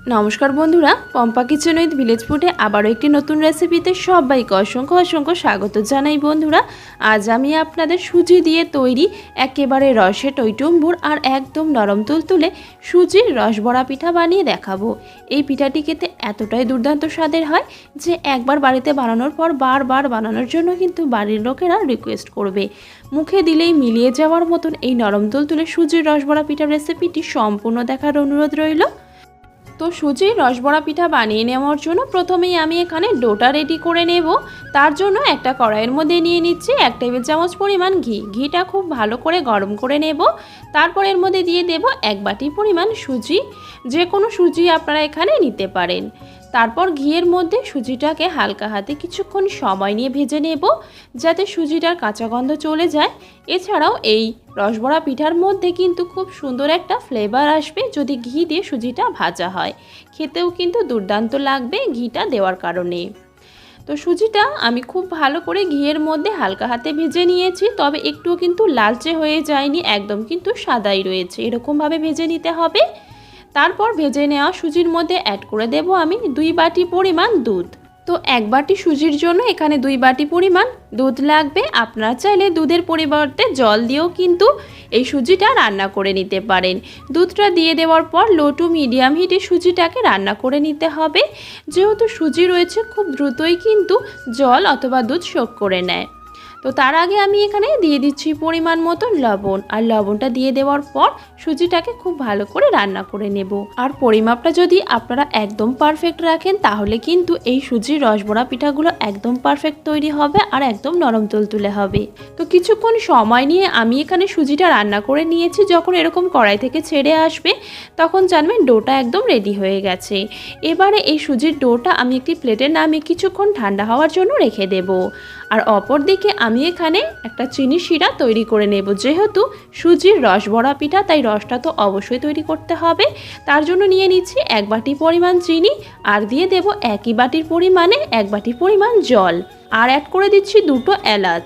নমস্কার বন্ধুরা, Pampa kitchen with village ফুডে আবারও একটি নতুন রেসিপিতে সবাইকে অসংখ্য অসংখ্য স্বাগত জানাই। বন্ধুরা, আজ আমি আপনাদের সুজি দিয়ে তৈরি একেবারে রসে টইটুম্বুর আর একদম নরম তুলতুলে সুজির রসবড়া পিঠা বানিয়ে দেখাবো। এই পিঠাটি খেতে এতটাই দুর্দান্ত স্বাদের হয় যে একবার বাড়িতে বানানোর পর বারবার বানানোর জন্য কিন্তু বাড়ির লোকেরা রিকোয়েস্ট করবে। মুখে দিলেই মিলিয়ে যাওয়ার মতন এই নরম তুলতুলে সুজির রসবড়া পিঠার রেসিপিটি সম্পূর্ণ দেখার অনুরোধ রইল। তো সুজির রসবড়া পিঠা বানিয়ে নেওয়ার জন্য প্রথমেই আমি এখানে ডোটা রেডি করে নেব। তার জন্য একটা কড়াইয়ের মধ্যে নিয়ে নিচ্ছি 1 টেবিল চামচ পরিমাণ ঘি। ঘিটা খুব ভালো করে গরম করে নেব। তারপর এর মধ্যে দিয়ে দেব 1 বাটি পরিমাণ সুজি। যে কোনো সুজি আপনারা এখানে নিতে পারেন। তারপর ঘিয়ের মধ্যে সুজিটাকে হালকা হাতে কিছুক্ষণ সময় নিয়ে ভেজে নেব যাতে সুজিটার কাঁচা গন্ধ চলে যায়। এছাড়াও এই রসবড়া পিঠার মধ্যে কিন্তু খুব সুন্দর একটা ফ্লেভার আসবে যদি ঘি দিয়ে সুজিটা ভাজা হয়। খেতেও কিন্তু দুর্দান্ত লাগবে ঘিটা দেওয়ার কারণে। তো সুজিটা আমি খুব ভালো করে ঘিয়ের মধ্যে হালকা হাতে ভেজে নিয়েছি, তবে একটুও কিন্তু লালচে হয়ে যায়নি, একদম কিন্তু সাদাই রয়েছে। এরকমভাবে ভেজে নিতে হবে। তারপর ভেজে নেওয়া সুজির মধ্যে অ্যাড করে দেব আমি 2 বাটি পরিমাণ দুধ। তো 1 বাটি সুজির জন্য এখানে 2 বাটি পরিমাণ দুধ লাগবে। আপনারা চাইলে দুধের পরিবর্তে জল দিয়েও কিন্তু এই সুজিটা রান্না করে নিতে পারেন। দুধটা দিয়ে দেওয়ার পর লো টু মিডিয়াম হিটে সুজিটাকে রান্না করে নিতে হবে। যেহেতু সুজি রয়েছে খুব দ্রুতই কিন্তু জল অথবা দুধ শোক করে নেয়। তো তার আগে আমি এখানে দিয়ে দিচ্ছি পরিমাণ মতো লবণ, আর লবণটা দিয়ে দেওয়ার পর সুজিটাকে খুব ভালো করে রান্না করে নেব। আর পরিমাপটা যদি আপনারা একদম পারফেক্ট রাখেন তাহলে কিন্তু এই সুজির রসবড়া পিঠাগুলো একদম পারফেক্ট তৈরি হবে আর একদম নরম তুলতুলে হবে। তো কিছুক্ষণ সময় নিয়ে আমি এখানে সুজিটা রান্না করে নিয়েছি। যখন এরকম কড়াই থেকে ছেড়ে আসবে তখন জানবেন ডোটা একদম রেডি হয়ে গেছে। এবারে এই সুজির ডোটা আমি একটি প্লেটে নামিয়ে কিছুক্ষণ ঠান্ডা হওয়ার জন্য রেখে দেব। আর অপর দিকে আমি এখানে একটা চিনি শিরা তৈরি করে নেব। যেহেতু সুজির রসবড়া পিঠা তাই রসটা তো অবশ্যই তৈরি করতে হবে। তার জন্য নিয়ে নিচ্ছি 1 বাটি পরিমাণ চিনি, আর দিয়ে দেব একই বাটির পরিমাণে 1 বাটি পরিমাণ জল, আর অ্যাড করে দিচ্ছি 2টো এলাচ।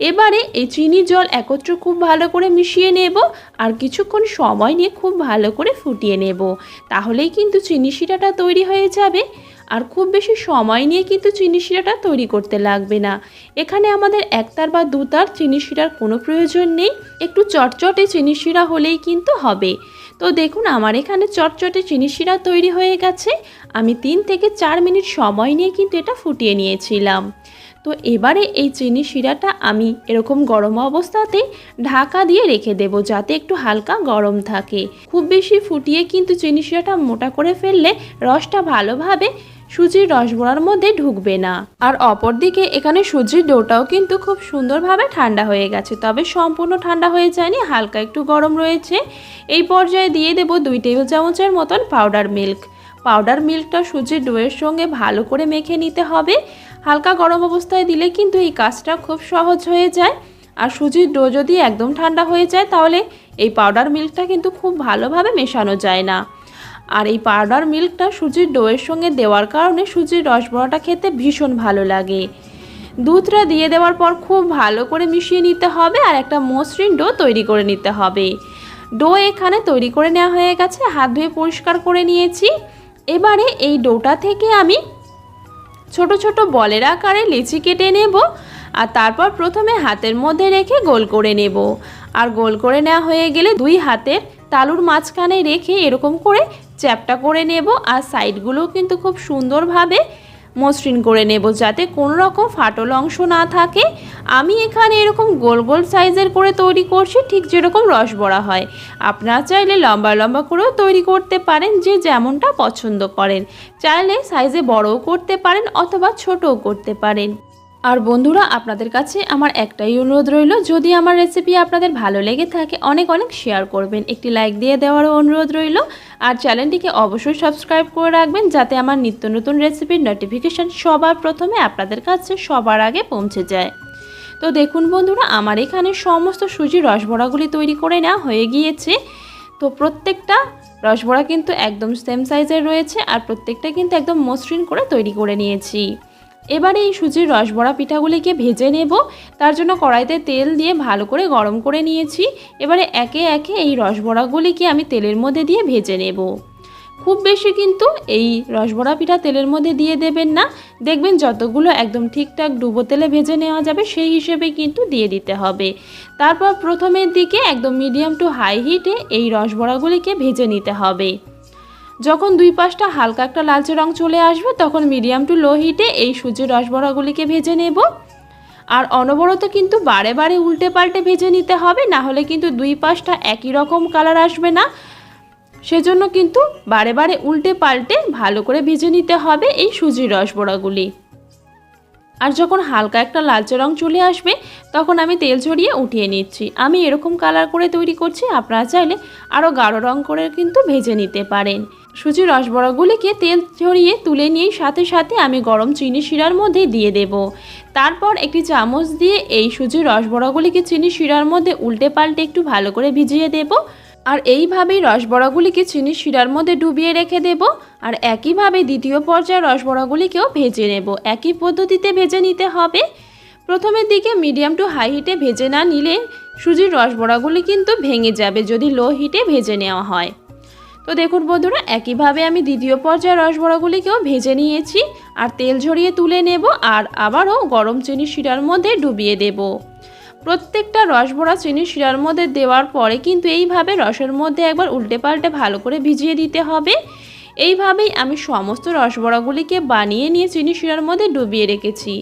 এবারে এই চিনি জল একত্র খুব ভালো করে মিশিয়ে নেব আর কিছুক্ষণ সময় নিয়ে খুব ভালো করে ফুটিয়ে নেব। তাহলেই কিন্তু চিনি শিরাটা তৈরি হয়ে যাবে। আর খুব বেশি সময় নিয়ে কিন্তু চিনি শিরাটা তৈরি করতে লাগবে না। এখানে আমাদের 1 তার বা 2 তার চিনি শিরার কোনো প্রয়োজন নেই। একটু চটচটে চিনি শিরা হলেই কিন্তু হবে। তো দেখুন আমার এখানে চটচটে চিনি শিরা তৈরি হয়ে গেছে। আমি 3 থেকে 4 মিনিট সময় নিয়ে কিন্তু এটা ফুটিয়ে নিয়েছিলাম। তো এবারে এই চিনি শিরাটা আমি এরকম গরম অবস্থাতেই ঢাকা দিয়ে রেখে দেব যাতে একটু হালকা গরম থাকে। খুব বেশি ফুটিয়ে কিন্তু চিনি শিরাটা মোটা করে ফেললে রসটা ভালোভাবে সুজির রসবড়ার মধ্যে ঢুকবে না। আর অপর দিকে এখানে সুজির ডোটাও কিন্তু খুব সুন্দরভাবে ঠান্ডা হয়ে গেছে, তবে সম্পূর্ণ ঠান্ডা হয়ে যায়নি, হালকা একটু গরম রয়েছে। এই পর্যায়ে দিয়ে দেব 2 টেবিল চামচের মতন পাউডার মিল্ক। পাউডার মিল্কটা সুজির ডোয়ের সঙ্গে ভালো করে মেখে নিতে হবে। হালকা গরম অবস্থায় দিলে কিন্তু এই কাজটা খুব সহজ হয়ে যায়। আর সুজির ডো যদি একদম ঠান্ডা হয়ে যায় তাহলে এই পাউডার মিল্কটা কিন্তু খুব ভালোভাবে মেশানো যায় না। আর এই পাউডার মিল্কটা সুজির ডোয়ের সঙ্গে দেওয়ার কারণে সুজির রসবড়াটা খেতে ভীষণ ভালো লাগে। দুধটা দিয়ে দেওয়ার পর খুব ভালো করে মিশিয়ে নিতে হবে আর একটা মসৃণ ডো তৈরি করে নিতে হবে। ডো এখানে তৈরি করে নেওয়া হয়ে গেছে, হাত ধুয়ে পরিষ্কার করে নিয়েছি। এবারে এই ডোটা থেকে আমি ছোট ছোট বলের আকারে লিচি কেটে নেব। আর তারপর প্রথমে হাতের মধ্যে রেখে গোল করে নেব। আর গোল করে নেওয়া হয়ে গেলে 2 হাতের তালুর মাঝখানে রেখে এরকম করে চ্যাপটা করে নেব। আর সাইডগুলো কিন্তু খুব সুন্দরভাবে মসৃণ করে নেব যাতে কোনো রকম ফাটল অংশ না থাকে। আমি এখানে এরকম গোল গোল সাইজের করে তৈরি করছি, ঠিক যেরকম রসবড়া হয়। আপনারা চাইলে লম্বা লম্বা করেও তৈরি করতে পারেন, যে যেমনটা পছন্দ করেন। চাইলে সাইজে বড়ও করতে পারেন অথবা ছোটও করতে পারেন। আর বন্ধুরা, আপনাদের কাছে আমার একটাই অনুরোধ রইল, যদি আমার রেসিপি আপনাদের ভালো লেগে থাকে অনেক অনেক শেয়ার করবেন, একটি লাইক দিয়ে দেওয়ারও অনুরোধ রইল। আর চ্যানেলটিকে অবশ্যই সাবস্ক্রাইব করে রাখবেন যাতে আমার নিত্য নতুন রেসিপির নোটিফিকেশান সবার প্রথমে আপনাদের কাছে সবার আগে পৌঁছে যায়। তো দেখুন বন্ধুরা, আমার এখানে সমস্ত সুজির রসবড়াগুলি তৈরি করে নেওয়া হয়ে গিয়েছে। তো প্রত্যেকটা রসবড়া কিন্তু একদম সেম সাইজের রয়েছে আর প্রত্যেকটা কিন্তু একদম মসৃণ করে তৈরি করে নিয়েছি। এবারে এই সুজির রসবড়া পিঠাগুলিকে ভেজে নেব। তার জন্য কড়াইতে তেল দিয়ে ভালো করে গরম করে নিয়েছি। এবারে একে একে এই রসবড়াগুলিকে আমি তেলের মধ্যে দিয়ে ভেজে নেব। খুব বেশি কিন্তু এই রসবড়া পিঠা তেলের মধ্যে দিয়ে দেবেন না, দেখবেন যতগুলো একদম ঠিকঠাক ডুবো তেলে ভেজে নেওয়া যাবে সেই হিসেবে কিন্তু দিয়ে দিতে হবে। তারপর প্রথমের দিকে একদম মিডিয়াম টু হাই হিটে এই রসবড়াগুলিকে ভেজে নিতে হবে। যখন দুই পাশটা হালকা একটা লালচে রং চলে আসবে তখন মিডিয়াম টু লো হিটে এই সুজির রসবড়াগুলিকে ভেজে নেব। আর অনবরত কিন্তু বারে বারে উল্টে পাল্টে ভেজে নিতে হবে, না হলে কিন্তু দুই পাশটা একই রকম কালার আসবে না। সেজন্য কিন্তু বারে বারে উল্টে পাল্টে ভালো করে ভেজে নিতে হবে এই সুজির রসবড়াগুলি। আর যখন হালকা একটা লালচে রং চলে আসবে তখন আমি তেল ঝরিয়ে উঠিয়ে নিচ্ছি। আমি এরকম কালার করে তৈরি করছি, আপনারা চাইলে আরও গাঢ় রং করে কিন্তু ভেজে নিতে পারেন। সুজির রসবড়াগুলিকে তেল ঝরিয়ে তুলে নিয়ে সাথে সাথে আমি গরম চিনি শিরার মধ্যে দিয়ে দেব। তারপর একটি চামচ দিয়ে এই সুজির রসবড়াগুলিকে চিনি শিরার মধ্যে উল্টে পাল্টে একটু ভালো করে ভিজিয়ে দেব। আর এইভাবেই রসবড়াগুলিকে চিনি শিরার মধ্যে ডুবিয়ে রেখে দেব। আর একইভাবে দ্বিতীয় পর্যায়ে রসবড়াগুলিকেও ভেজে নেব, একই পদ্ধতিতে ভেজে নিতে হবে। প্রথমের দিকে মিডিয়াম টু হাই হিটে ভেজে না নিলে সুজির রসবড়াগুলি কিন্তু ভেঙে যাবে যদি লো হিটে ভেজে নেওয়া হয়। তো দেখুন বন্ধুরা, একইভাবে আমি দ্বিতীয় পর্যায়ে রসবড়াগুলিকেও ভেজে নিয়েছি আর তেল ঝরিয়ে তুলে নেব আর আবারও গরম চিনি শিরার মধ্যে ডুবিয়ে দেব। প্রত্যেকটা রসবড়া চিনি শিরার মধ্যে দেওয়ার পরে কিন্তু এইভাবে রসের মধ্যে একবার উল্টে পাল্টে ভালো করে ভিজিয়ে দিতে হবে। এইভাবেই আমি সমস্ত রসবড়াগুলিকে বানিয়ে নিয়ে চিনি শিরার মধ্যে ডুবিয়ে রেখেছি।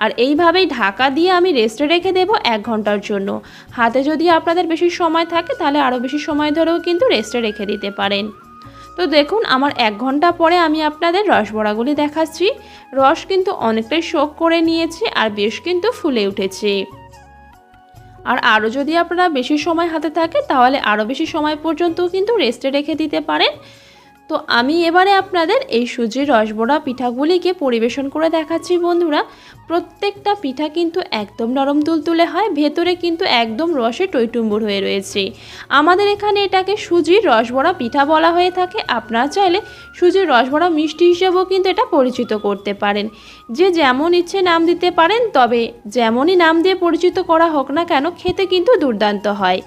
আর এইভাবেই ঢাকা দিয়ে আমি রেস্টে রেখে দেব 1 ঘন্টার জন্য। হাতে যদি আপনাদের বেশি সময় থাকে তাহলে আরও বেশি সময় ধরেও কিন্তু রেস্টে রেখে দিতে পারেন। তো দেখুন আমার 1 ঘন্টা পরে আমি আপনাদের রসবড়াগুলি দেখাচ্ছি। রস কিন্তু অনেকটাই সোক করে নিয়েছে আর বেশ কিন্তু ফুলে উঠেছে। আর আরও যদি আপনারা বেশি সময় হাতে থাকে তাহলে আরও বেশি সময় পর্যন্তও কিন্তু রেস্টে রেখে দিতে পারেন। তো আমি এবারে আপনাদের এই সুজির রসবড়া পিঠাগুলিকে পরিবেশন করে দেখাচ্ছি বন্ধুরা। প্রত্যেকটা পিঠা কিন্তু একদম নরম তুলতুলে হয়, ভেতরে কিন্তু একদম রসে টইটুম্বুর হয়ে রয়েছে। আমাদের এখানে এটাকে সুজির রসবড়া পিঠা বলা হয়ে থাকে। আপনারা চাইলে সুজির রসবড়া মিষ্টি হিসেবেও কিন্তু এটা পরিচিত করতে পারেন। যে যেমন ইচ্ছে নাম দিতে পারেন, তবে যেমনই নাম দিয়ে পরিচিত করা হোক না কেন খেতে কিন্তু দুর্দান্ত হয়।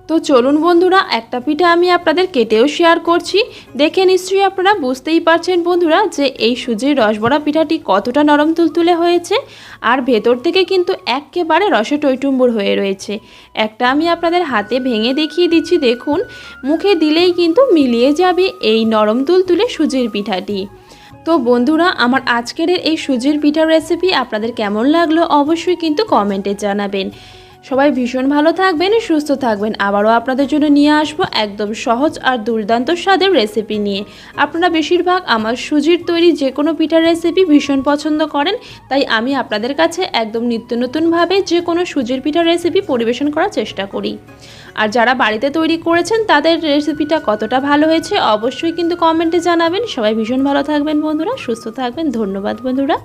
তো চলুন বন্ধুরা, একটা পিঠা আমি আপনাদের কেটেও শেয়ার করছি। দেখে নিশ্চয়ই আপনারা বুঝতেই পারছেন বন্ধুরা যে এই সুজির রসবড়া পিঠাটি কতটা নরম তুলতুলে হয়েছে আর ভেতর থেকে কিন্তু একেবারে রসে টইটুম্বুর হয়ে রয়েছে। একটা আমি আপনাদের হাতে ভেঙে দেখিয়ে দিচ্ছি, দেখুন মুখে দিলেই কিন্তু মিলিয়ে যাবে এই নরম তুলতুলে সুজির পিঠাটি। তো বন্ধুরা, আমার আজকের এই সুজির পিঠার রেসিপি আপনাদের কেমন লাগলো অবশ্যই কিন্তু কমেন্টে জানাবেন। সবাই ভীষণ ভালো থাকবেন, সুস্থ থাকবেন। আবারও আপনাদের জন্য নিয়ে আসবো একদম সহজ আর দুর্দান্ত স্বাদের রেসিপি নিয়ে। আপনারা বেশিরভাগ আমার সুজির তৈরি যে কোনো পিঠার রেসিপি ভীষণ পছন্দ করেন, তাই আমি আপনাদের কাছে একদম নিত্য নতুনভাবে যে কোনো সুজির পিঠার রেসিপি পরিবেশন করার চেষ্টা করি। আর যারা বাড়িতে তৈরি করেছেন তাদের রেসিপিটা কতটা ভালো হয়েছে অবশ্যই কিন্তু কমেন্টে জানাবেন। সবাই ভীষণ ভালো থাকবেন বন্ধুরা, সুস্থ থাকবেন। ধন্যবাদ বন্ধুরা।